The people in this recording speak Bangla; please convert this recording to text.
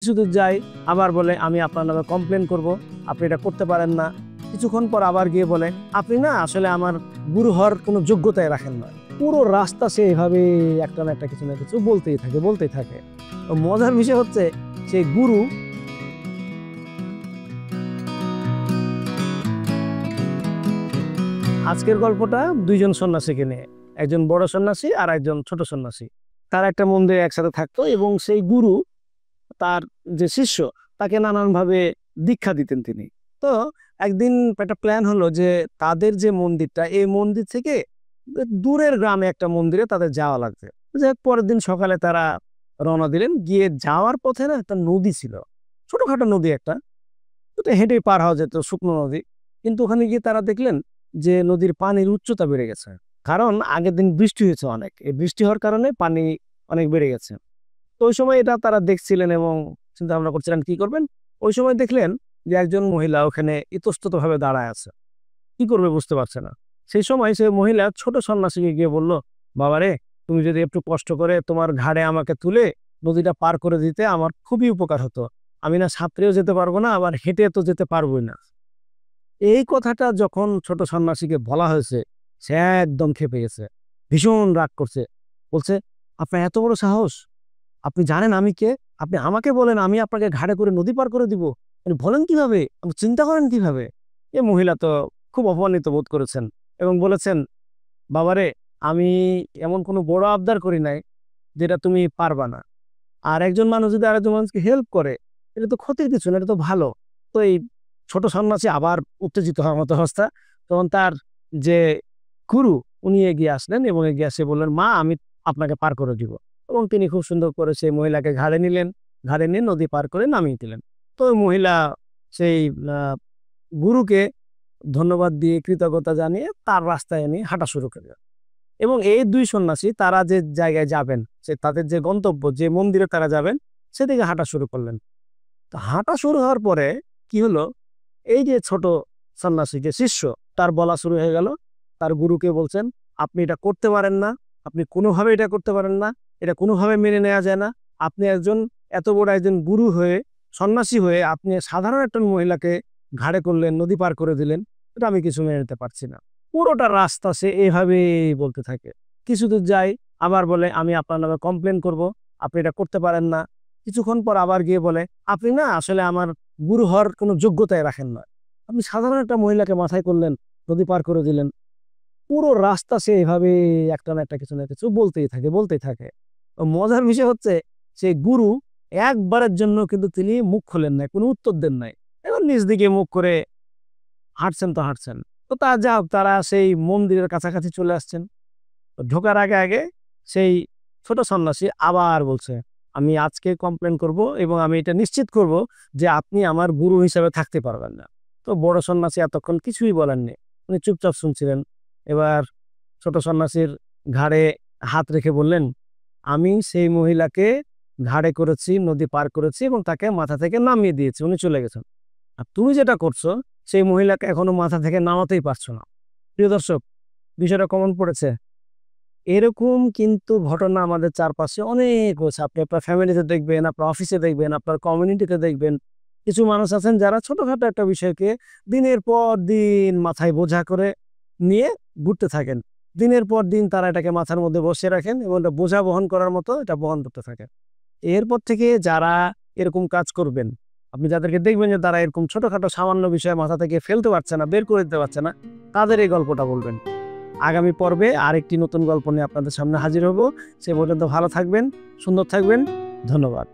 কিছুদূর যাই, আবার বলে আমি আপনার নামে কমপ্লেন করব, আপনি এটা করতে পারেন না। কিছুক্ষণ পর আবার গিয়ে বলে আপনি না আসলে আমার গুরু হওয়ার কোনো যোগ্যতায় রাখেন না। পুরো রাস্তা সে এভাবে একটা না একটা কিছু না কিছু বলতেই থাকে। তো মজার বিষয় হচ্ছে সেই গুরু আজকের গল্পটা দুইজন সন্ন্যাসীকে নিয়ে, একজন বড় সন্ন্যাসী আর একজন ছোট সন্ন্যাসী। তারা একটা মন্দিরে একসাথে থাকতো এবং সেই গুরু তার যে শিষ্য তাকে নানানভাবে দীক্ষা দিতেন তিনি। তো একদিন একটা প্ল্যান হলো যে তাদের যে মন্দিরটা, এই মন্দির থেকে দূরের গ্রামে একটা মন্দিরে তাদের যাওয়া লাগবে। যাই হোক, পরের দিন সকালে তারা রওনা দিলেন। গিয়ে যাওয়ার পথে না একটা নদী ছিল, ছোটখাটো নদী একটা, ওটা হেঁটেই পার হওয়া যেত, শুকনো নদী। কিন্তু ওখানে গিয়ে তারা দেখলেন যে নদীর পানির উচ্চতা বেড়ে গেছে, কারণ আগের দিন বৃষ্টি হয়েছে অনেক। এই বৃষ্টি হওয়ার কারণে পানি অনেক বেড়ে গেছে। তো ওই সময় এটা তারা দেখছিলেন এবং চিন্তা ভাবনা করছিলেন কি করবেন। ওই সময় দেখলেন যে একজন মহিলা ওখানে ইতস্তত ভাবে দাঁড়ায় আছে, কি করবে বুঝতে পারছে না। সেই সময় সে মহিলা ছোট সন্ন্যাসীকে গিয়ে বলল, বাবারে, তুমি যদি একটু কষ্ট করে তোমার ঘাড়ে আমাকে তুলে নদীটা পার করে দিতে আমার খুবই উপকার হতো। আমি না সাঁতরেও যেতে পারবো না, আবার হেঁটে তো যেতে পারবোই না। এই কথাটা যখন ছোট সন্ন্যাসীকে বলা হয়েছে, সে একদম ক্ষেপে গেছে, ভীষণ রাগ করছে। বলছে, আপনার এত বড় সাহস! আপনি জানেন আমি কে? আপনি আমাকে বলেন আমি আপনাকে ঘাড়ে করে নদী পার করে দিব? আপনি বলেন কিভাবে? আপনি চিন্তা করেন কিভাবে? এই মহিলা তো খুব অপমানিত বোধ করেছেন এবং বলেছেন, বাবারে, আমি এমন কোনো বড় আবদার করি নাই যেটা তুমি পারবা না। আর একজন মানুষ যদি আরেকজন মানুষকে হেল্প করে, এটা তো ক্ষতির কিছু না, এটা তো ভালো। তো এই ছোট সন্ন্যাসী আবার উত্তেজিত হওয়ার মতো অবস্থা। তখন তার যে গুরু, উনি এগিয়ে আসলেন এবং এগিয়ে এসে বললেন, মা, আমি আপনাকে পার করে দিব। এবং তিনি খুব সুন্দর করে সেই মহিলাকে ঘাড়ে নিলেন, ঘাড়ে নিয়ে নদী পার করে নামিয়ে দিলেন। তো ওই মহিলা সেই গুরুকে ধন্যবাদ দিয়ে কৃতজ্ঞতা জানিয়ে তার রাস্তায় নিয়ে হাঁটা শুরু করলেন। এবং এই দুই সন্ন্যাসী তারা যে জায়গায় যাবেন, সে তাদের যে গন্তব্য, যে মন্দিরে তারা যাবেন, সেদিকে হাঁটা শুরু করলেন। তো হাঁটা শুরু হওয়ার পরে কি হলো, এই যে ছোট সন্ন্যাসী যে শিষ্য, তার বলা শুরু হয়ে গেল, তার গুরুকে বলছেন, আপনি এটা করতে পারেন না, আপনি কোনোভাবে এটা করতে পারেন না, এটা কোনোভাবে মেনে নেওয়া যায় না। আপনি একজন এত বড় একজন গুরু হয়ে, সন্ন্যাসী হয়ে আপনি সাধারণ একটা মহিলাকে ঘাড়ে করলেন, নদী পার করে দিলেন, এটা আমি কিছু মেনে নিতে পারছি না। পুরোটা রাস্তা সে এভাবেই বলতে থাকে। কিছুদূর যাই, আবার বলে আমি আপনার নামে কমপ্লেন করব, আপনি এটা করতে পারেন না। কিছুক্ষণ পর আবার গিয়ে বলে আপনি না আসলে আমার গুরু হওয়ার কোনো যোগ্যতায় রাখেন না। আপনি সাধারণ একটা মহিলাকে মাথায় করলেন, নদী পার করে দিলেন। পুরো রাস্তা সে এভাবে একটা না একটা কিছু না কিছু বলতেই থাকে। ও মজার বিষয় হচ্ছে সেই গুরু একবারের জন্য কিন্তু তিনি মুখ খোলেন নাই, কোনো উত্তর দেন নাই। এবার নিজ দিকে মুখ করে হাঁটছেন তো হাঁটছেন। তো তা যা হোক, তারা সেই মন্দিরের কাছাকাছি চলে আসছেন। তো ঢোকার আগে আগে সেই ছোট সন্ন্যাসী আবার বলছে, আমি আজকে কমপ্লেন করব এবং আমি এটা নিশ্চিত করব যে আপনি আমার গুরু হিসেবে থাকতে পারবেন না। তো বড় সন্ন্যাসী এতক্ষণ কিছুই বলেননি, উনি চুপচাপ শুনছিলেন। এবার ছোট সন্ন্যাসীর ঘাড়ে হাত রেখে বললেন, আমি সেই মহিলাকে ঘাড়ে করেছি, নদী পার করেছি এবং তাকে মাথা থেকে নামিয়ে দিয়েছি, উনি চলে গেছেন। আর তুমি যেটা করছো, সেই মহিলাকে এখনো মাথা থেকে নামাতেই পারছো না। প্রিয় দর্শক, বিষয়টা কমন পড়েছে। এরকম কিন্তু ঘটনা আমাদের চারপাশে অনেক হচ্ছে। আপনি আপনার ফ্যামিলিতে দেখবেন, আপনার অফিসে দেখবেন, আপনার কমিউনিটিতে দেখবেন। কিছু মানুষ আছেন যারা ছোটখাটো একটা বিষয়কে দিনের পর দিন মাথায় বোঝা করে নিয়ে ঘুরতে থাকেন। দিনের পর দিন তারা এটাকে মাথার মধ্যে বসিয়ে রাখেন এবং এটা বোঝা বহন করার মতো এটা বহন করতে থাকেন। এরপর থেকে যারা এরকম কাজ করবেন, আপনি যাদেরকে দেখবেন যে তারা এরকম ছোটখাটো সামান্য বিষয় মাথা থেকে ফেলতে পারছে না, বের করে দিতে পারছে না, তাদের এই গল্পটা বলবেন। আগামী পর্বে আরেকটি নতুন গল্প নিয়ে আপনাদের সামনে হাজির হব। সে পর্যন্ত ভালো থাকবেন, সুন্দর থাকবেন। ধন্যবাদ।